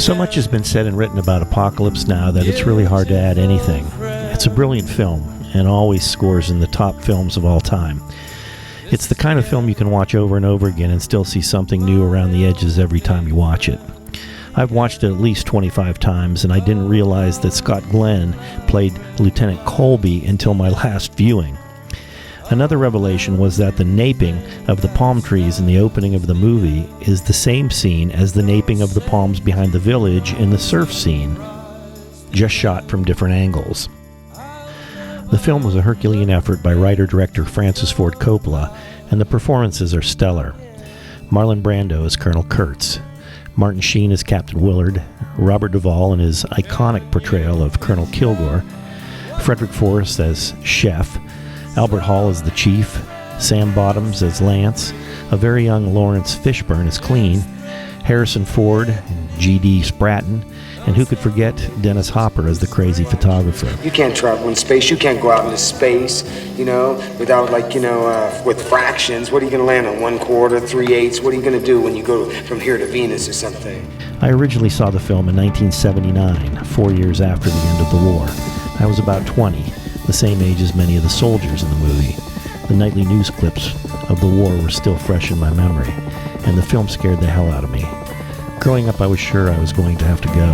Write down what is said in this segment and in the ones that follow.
So much has been said and written about Apocalypse Now that it's really hard to add anything. It's a brilliant film and always scores in the top films of all time. It's the kind of film you can watch over and over again and still see something new around the edges every time you watch it. I've watched it at least 25 times, and I didn't realize that Scott Glenn played Lieutenant Colby until my last viewing. Another revelation was that the naping of the palm trees in the opening of the movie is the same scene as the naping of the palms behind the village in the surf scene, just shot from different angles. The film was a Herculean effort by writer-director Francis Ford Coppola, and the performances are stellar. Marlon Brando as Colonel Kurtz, Martin Sheen as Captain Willard, Robert Duvall in his iconic portrayal of Colonel Kilgore, Frederick Forrest as Chef, Albert Hall as the Chief, Sam Bottoms as Lance, a very young Lawrence Fishburne as Clean, Harrison Ford, G.D. Spratton, and who could forget Dennis Hopper as the crazy photographer. You can't travel in space. You can't go out into space, without with fractions. What are you going to land on, 1/4, 3/8? What are you going to do when you go from here to Venus or something? I originally saw the film in 1979, 4 years after the end of the war. I was about 20, the same age as many of the soldiers in the movie. The nightly news clips of the war were still fresh in my memory, and the film scared the hell out of me. Growing up, I was sure I was going to have to go,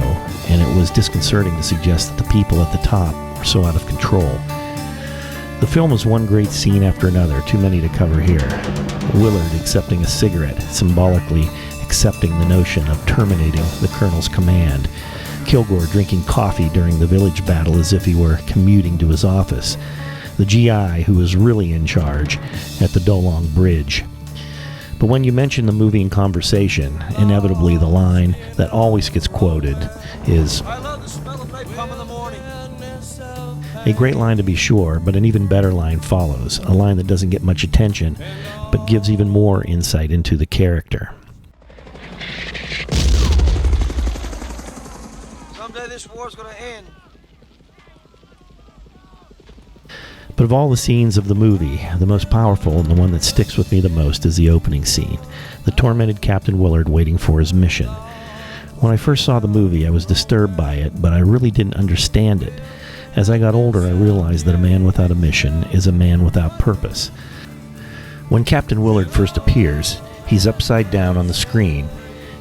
and it was disconcerting to suggest that the people at the top were so out of control. The film was one great scene after another, too many to cover here. Willard accepting a cigarette, symbolically accepting the notion of terminating the colonel's command. Kilgore drinking coffee during the village battle as if he were commuting to his office. The GI who was really in charge at the Dolong Bridge. But when you mention the movie in conversation, inevitably the line that always gets quoted is, "I love the smell of napalm in the morning." A great line to be sure, but an even better line follows, a line that doesn't get much attention, but gives even more insight into the character. Someday this war's gonna end. But of all the scenes of the movie, the most powerful and the one that sticks with me the most is the opening scene, the tormented Captain Willard waiting for his mission. When I first saw the movie, I was disturbed by it, but I really didn't understand it. As I got older, I realized that a man without a mission is a man without purpose. When Captain Willard first appears, he's upside down on the screen.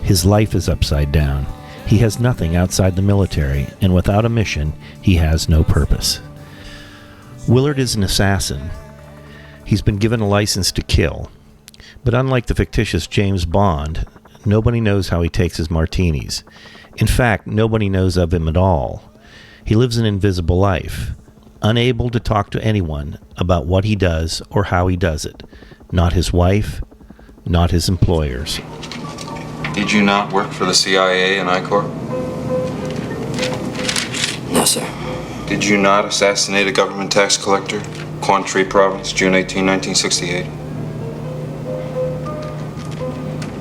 His life is upside down. He has nothing outside the military, and without a mission, he has no purpose. Willard is an assassin. He's been given a license to kill. But unlike the fictitious James Bond, nobody knows how he takes his martinis. In fact, nobody knows of him at all. He lives an invisible life, unable to talk to anyone about what he does or how he does it. Not his wife, not his employers. Did you not work for the CIA and I Corps? No, sir. Did you not assassinate a government tax collector, Quantry Province, June 18, 1968?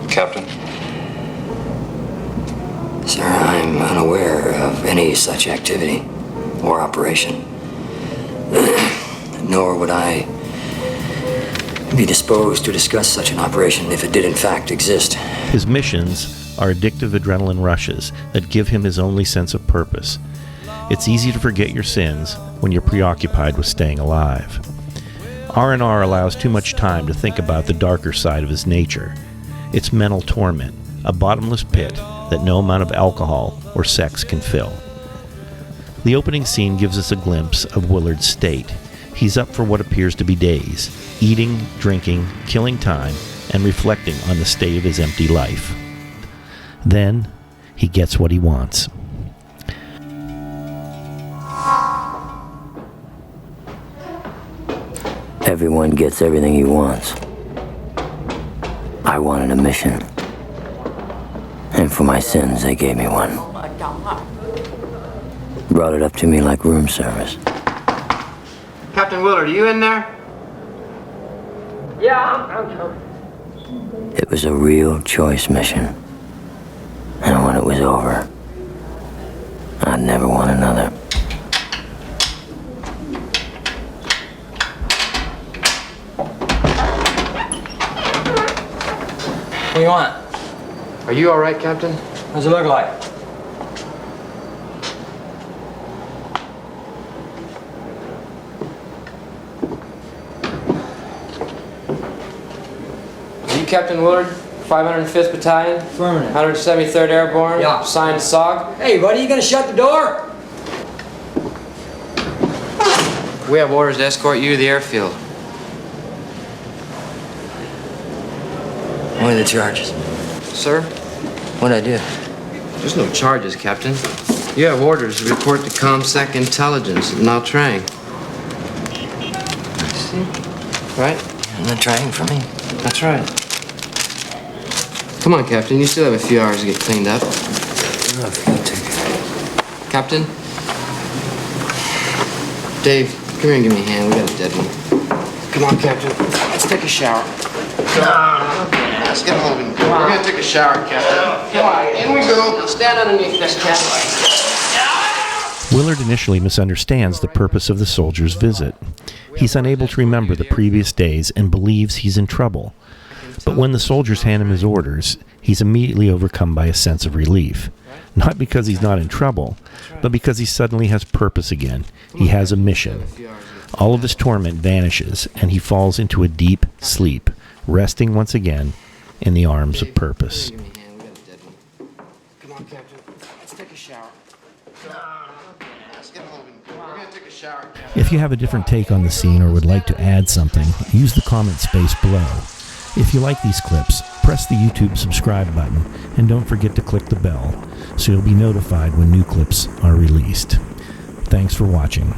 Captain? Sir, I'm unaware of any such activity or operation. Nor would I be disposed to discuss such an operation if it did in fact exist. His missions are addictive adrenaline rushes that give him his only sense of purpose. It's easy to forget your sins when you're preoccupied with staying alive. R&R allows too much time to think about the darker side of his nature. It's mental torment, a bottomless pit that no amount of alcohol or sex can fill. The opening scene gives us a glimpse of Willard's state. He's up for what appears to be days, eating, drinking, killing time, and reflecting on the state of his empty life. Then, he gets what he wants. Everyone gets everything he wants. I wanted a mission. And for my sins, they gave me one. Brought it up to me like room service. Captain Willard, are you in there? Yeah, I'm It was a real choice mission. And when it was over, I'd never want another. What do you want? Are you all right, Captain? What does it look like? Captain Willard, 505th Battalion. Affirmative. 173rd Airborne. Yeah. Signed SOG. Hey, buddy, you gonna shut the door? We have orders to escort you to the airfield. What are the charges? Sir? What'd I do? There's no charges, Captain. You have orders to report to ComSec Intelligence at Nha Trang. Right? And the trying for me. That's right. Come on, Captain. You still have a few hours to get cleaned up. Look, you take it. Captain? Dave, come here and give me a hand. We got a dead one. Come on, Captain. Let's take a shower. Let's get moving. We're gonna take a shower, Captain. Come on, in we go. Now stand underneath this, Captain. Willard initially misunderstands the purpose of the soldier's visit. He's unable to remember the previous days and believes he's in trouble. But when the soldiers hand him his orders, he's immediately overcome by a sense of relief. Not because he's not in trouble, but because he suddenly has purpose again. He has a mission. All of his torment vanishes, and he falls into a deep sleep, resting once again in the arms of purpose. Come on, Captain. Let's take a shower. Let's get moving. We're gonna take a shower, Captain. If you have a different take on the scene or would like to add something, use the comment space below. If you like these clips, press the YouTube subscribe button and don't forget to click the bell so you'll be notified when new clips are released. Thanks for watching.